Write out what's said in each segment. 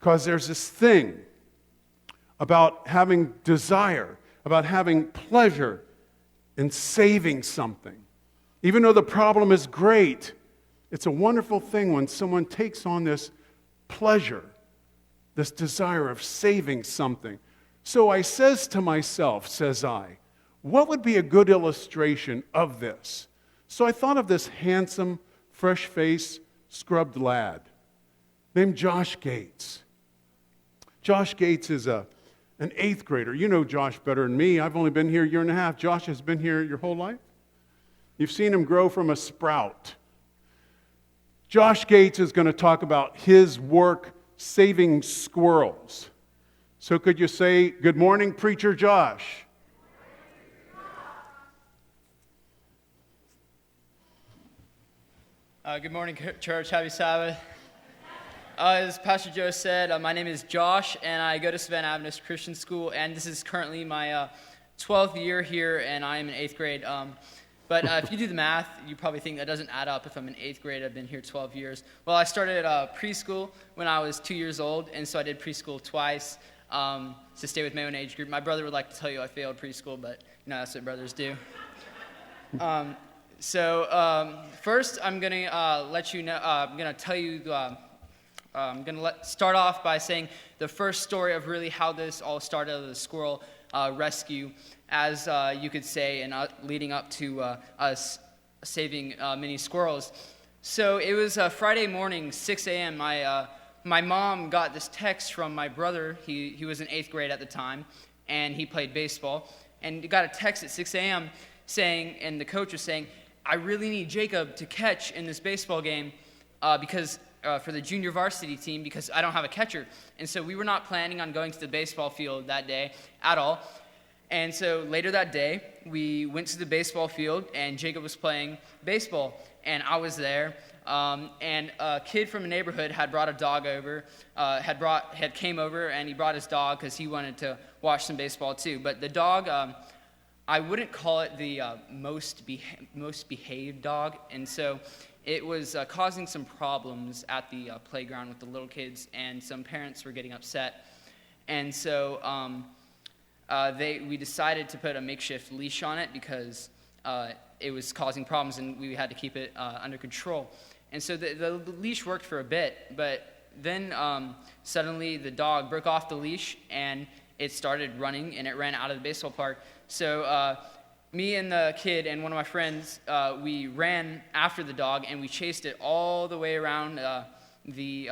Because there's this thing about having desire, about having pleasure in saving something. Even though the problem is great, it's a wonderful thing when someone takes on this pleasure, this desire of saving something. So I says to myself, says I, what would be a good illustration of this? So I thought of this handsome, fresh-faced, scrubbed lad named Josh Gates. Josh Gates is an 8th grader. You know Josh better than me. I've only been here a year and a half. Josh has been here your whole life? You've seen him grow from a sprout. Josh Gates is going to talk about his work saving squirrels. So could you say, good morning, Preacher Josh? Good morning, church. Happy Sabbath. As Pastor Joe said, my name is Josh, and I go to Savannah Adventist Christian School, and this is currently my 12th year here, and I am in 8th grade. But if you do the math, you probably think that doesn't add up if I'm in 8th grade. I've been here 12 years. Well, I started preschool when I was 2 years old, and so I did preschool twice to stay with my own age group. My brother would like to tell you I failed preschool, but that's what brothers do. First, I'm going to let you know, I'm going to tell you, I'm going to start off by saying the first story of really how this all started, the squirrel rescue, as you could say, and leading up to us saving many squirrels. So it was Friday morning, 6 a.m. My mom got this text from my brother. He was in 8th grade at the time, and he played baseball. And he got a text at 6 a.m. saying, and the coach was saying, I really need Jacob to catch in this baseball game because for the junior varsity team because I don't have a catcher. And so we were not planning on going to the baseball field that day at all. And so later that day, we went to the baseball field, and Jacob was playing baseball, and I was there. And a kid from a neighborhood had brought a dog over, had came over, and he brought his dog because he wanted to watch some baseball too. But the dog, I wouldn't call it the most behaved dog, and so it was causing some problems at the playground with the little kids, and some parents were getting upset. And so we decided to put a makeshift leash on it because it was causing problems, and we had to keep it under control. And so the leash worked for a bit, but then suddenly the dog broke off the leash, and it started running, and it ran out of the baseball park. So me and the kid and one of my friends, we ran after the dog, and we chased it all the way around the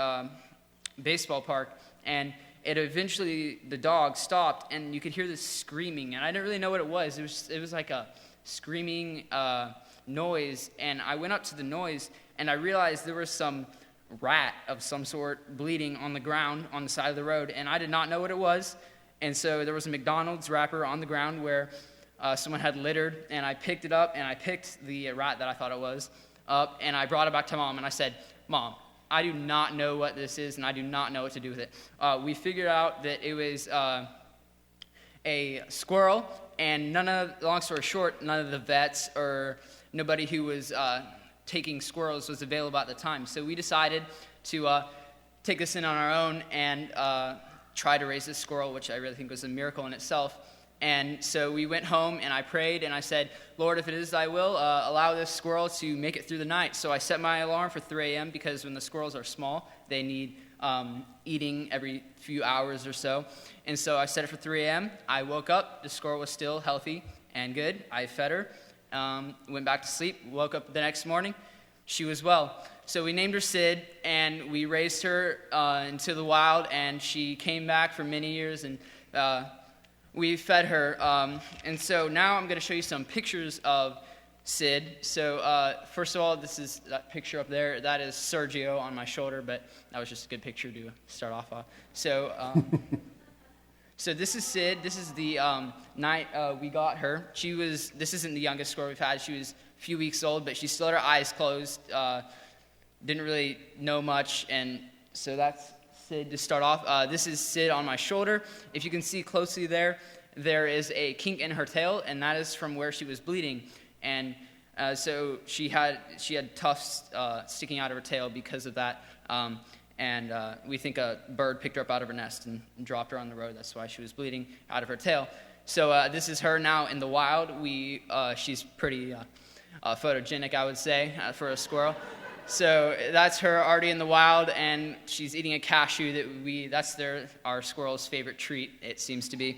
baseball park, and the dog stopped, and you could hear this screaming, and I didn't really know what it was. It was like a screaming noise, and I went up to the noise, and I realized there was some rat of some sort bleeding on the ground on the side of the road, and I did not know what it was. And so there was a McDonald's wrapper on the ground where someone had littered, and I picked it up, and I picked the rat that I thought it was up, and I brought it back to Mom, and I said, Mom, I do not know what this is, and I do not know what to do with it. We figured out that it was a squirrel, and long story short, none of the vets or nobody who was taking squirrels was available at the time. So we decided to take this in on our own and try to raise this squirrel, which I really think was a miracle in itself. And so we went home, and I prayed, and I said, Lord, if it is thy will, allow this squirrel to make it through the night. So I set my alarm for 3 a.m. because when the squirrels are small, they need eating every few hours or so. And so I set it for 3 a.m. I woke up. The squirrel was still healthy and good. I fed her, went back to sleep, woke up the next morning. She was well. So we named her Sid, and we raised her into the wild, and she came back for many years, and we fed her. And so now I'm going to show you some pictures of Sid. So first of all, this is that picture up there. That is Sergio on my shoulder, but that was just a good picture to start off on. So so this is Sid. This is the night we got her. This isn't the youngest squirrel we've had. She was a few weeks old, but she still had her eyes closed. Didn't really know much, and so that's Sid to start off. This is Sid on my shoulder. If you can see closely there is a kink in her tail, and that is from where she was bleeding. And so she had tufts sticking out of her tail because of that. and we think a bird picked her up out of her nest and dropped her on the road. That's why she was bleeding out of her tail. So this is her now in the wild. She's pretty photogenic, I would say, for a squirrel. So that's her already in the wild, and she's eating a cashew. That's our squirrel's favorite treat, it seems to be,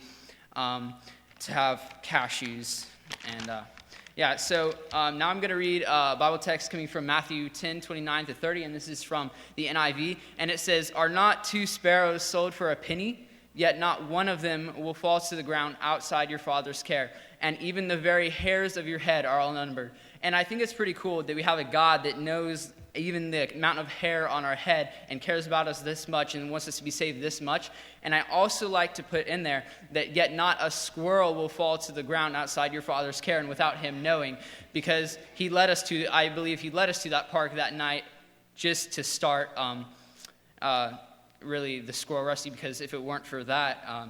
to have cashews. And so now I'm going to read a Bible text coming from Matthew 10:29-30, and this is from the NIV. And it says, "Are not 2 sparrows sold for a penny? Yet not one of them will fall to the ground outside your Father's care. And even the very hairs of your head are all numbered." And I think it's pretty cool that we have a God that knows even the amount of hair on our head and cares about us this much and wants us to be saved this much. And I also like to put in there that yet not a squirrel will fall to the ground outside your Father's care and without him knowing, because I believe he led us to that park that night just to start really the squirrel rescue, because if it weren't for that,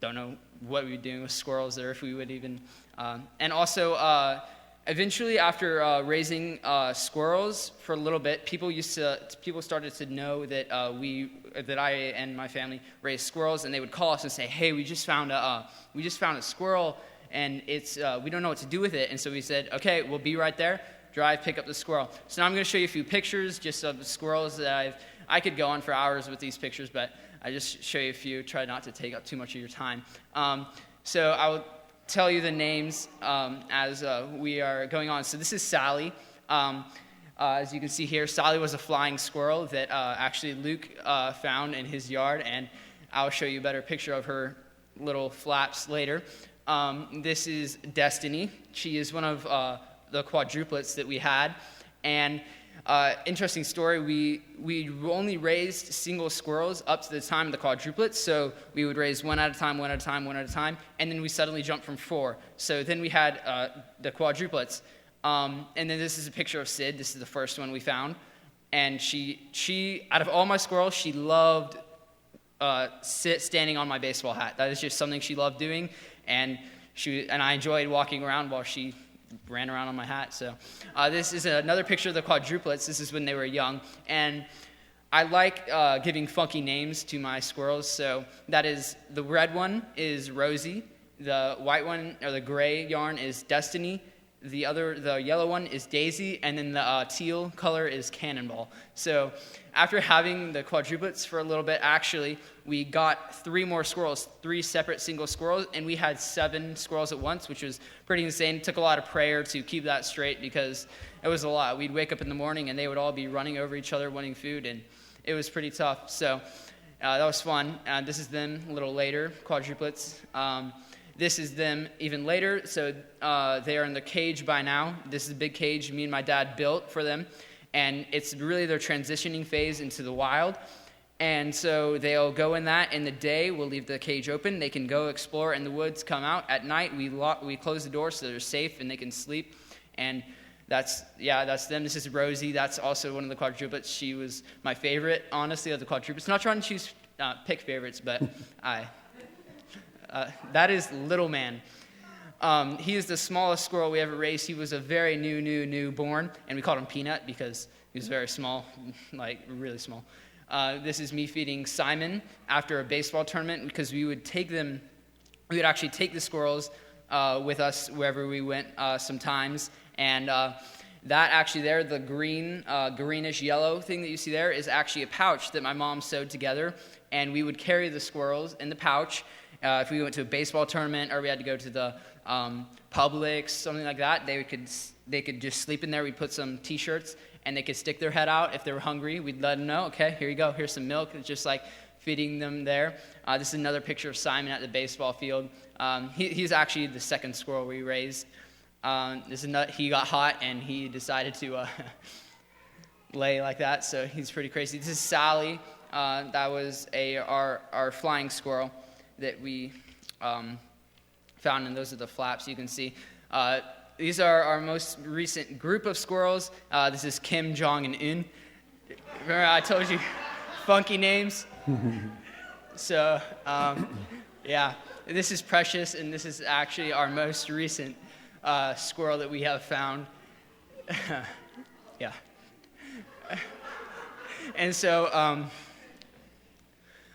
don't know what we'd be doing with squirrels there, if we would even. And also, eventually, after raising squirrels for a little bit, people started to know that I and my family raised squirrels, and they would call us and say, "Hey, we just found a squirrel, and we don't know what to do with it." And so we said, "Okay, we'll be right there. Drive, pick up the squirrel." So now I'm going to show you a few pictures just of the squirrels that I could go on for hours with these pictures, but I just show you a few. Try not to take up too much of your time. So I will tell you the names as we are going on. So this is Sally. As you can see here, Sally was a flying squirrel that actually Luke found in his yard, and I'll show you a better picture of her little flaps later. This is Destiny. She is one of the quadruplets that we had, and interesting story, we only raised single squirrels up to the time of the quadruplets, so we would raise one at a time, and then we suddenly jumped from 4. So then we had the quadruplets, and then this is a picture of Sid. This is the first one we found, and she out of all my squirrels, she loved standing on my baseball hat. That is just something she loved doing, and I enjoyed walking around while she ran around on my hat. So this is another picture of the quadruplets. This is when they were young, and I like giving funky names to my squirrels. So that is, the red one is Rosie, the white one, or the gray yarn, is Destiny, the yellow one is Daisy, and then the teal color is Cannonball. So after having the quadruplets for a little bit, actually, we got 3 more squirrels, 3 separate single squirrels, and we had 7 squirrels at once, which was pretty insane. It took a lot of prayer to keep that straight because it was a lot. We'd wake up in the morning, and they would all be running over each other wanting food, and it was pretty tough. So that was fun. This is them a little later, quadruplets. This is them even later. So they are in the cage by now. This is a big cage me and my dad built for them, and it's really their transitioning phase into the wild. And so they'll go in that. In the day, we'll leave the cage open. They can go explore in the woods, come out. At night, we close the door so they're safe and they can sleep. And that's them. This is Rosie. That's also one of the quadruplets. She was my favorite, honestly, of the quadruplets. Not trying to pick favorites, but that is Little Man. He is the smallest squirrel we ever raised. He was a very newborn, and we called him Peanut because he was very small, like really small. This is me feeding Simon after a baseball tournament, because we would actually take the squirrels with us wherever we went sometimes. And that actually there, the greenish yellow thing that you see there is actually a pouch that my mom sewed together. And we would carry the squirrels in the pouch. If we went to a baseball tournament or we had to go to the Publix, something like that, they could just sleep in there. We'd put some T-shirts, and they could stick their head out if they were hungry. We'd let them know, okay, here you go, here's some milk. It's just like feeding them there. This is another picture of Simon at the baseball field. He's actually the second squirrel we raised. He got hot, and he decided to lay like that, so he's pretty crazy. This is Sally. That was our flying squirrel that we found, and those are the flaps you can see. These are our most recent group of squirrels. This is Kim, Jong, and Un. Remember I told you funky names? So, this is Precious, and this is actually our most recent squirrel that we have found. Yeah. And so,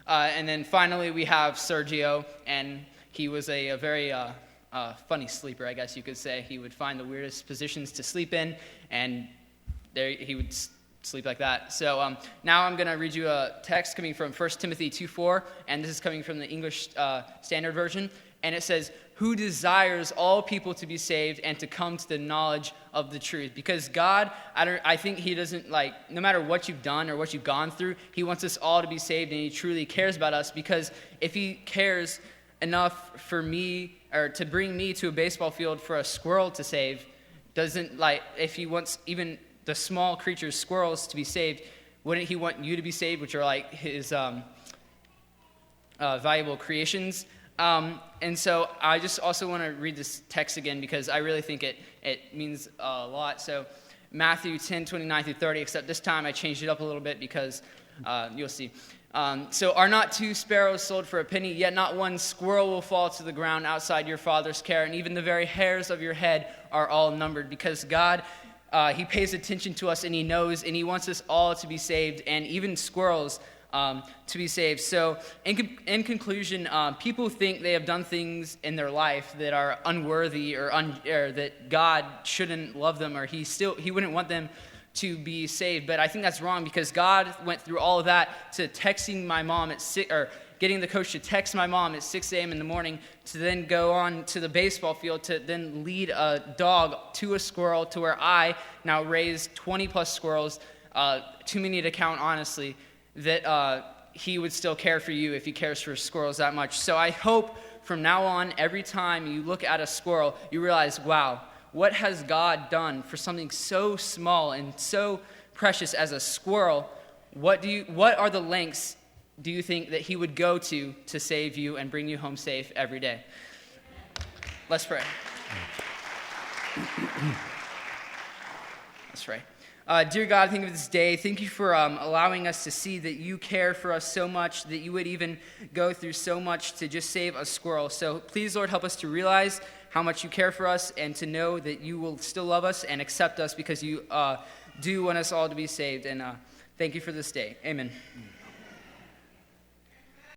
and then finally we have Sergio, and he was a very funny sleeper, I guess you could say. He would find the weirdest positions to sleep in, and there he would sleep like that. So now I'm going to read you a text coming from 1 Timothy 2:4, and this is coming from the English Standard Version, and it says, "Who desires all people to be saved and to come to the knowledge of the truth." Because God, I think he doesn't, no matter what you've done or what you've gone through, he wants us all to be saved, and he truly cares about us, because if he cares enough for me, or to bring me to a baseball field for a squirrel to save, if he wants even the small creatures, squirrels, to be saved, wouldn't he want you to be saved, which are like his valuable creations? And so I just also want to read this text again, because I really think it means a lot. So Matthew 10:29-30, except this time I changed it up a little bit, because you'll see. So are not 2 sparrows sold for a penny? Yet not one squirrel will fall to the ground outside your Father's care, and even the very hairs of your head are all numbered. Because God, he pays attention to us, and he knows, and he wants us all to be saved, and even squirrels to be saved. So in conclusion, people think they have done things in their life that are unworthy, or that God shouldn't love them, or he wouldn't want them to be saved. But I think that's wrong, because God went through all of that to texting my mom at 6, or getting the coach to text my mom at 6 a.m. in the morning, to then go on to the baseball field, to then lead a dog to a squirrel, to where I now raise 20 plus squirrels, too many to count, honestly, that he would still care for you if he cares for squirrels that much. So I hope from now on, every time you look at a squirrel, you realize, wow, what has God done for something so small and so precious as a squirrel? What are the lengths do you think that he would go to save you and bring you home safe every day? Let's pray. Let's pray. Dear God, thank you for this day. Thank you for allowing us to see that you care for us so much, that you would even go through so much to just save a squirrel. So please, Lord, help us to realize how much you care for us, and to know that you will still love us and accept us, because you do want us all to be saved. And thank you for this day. Amen.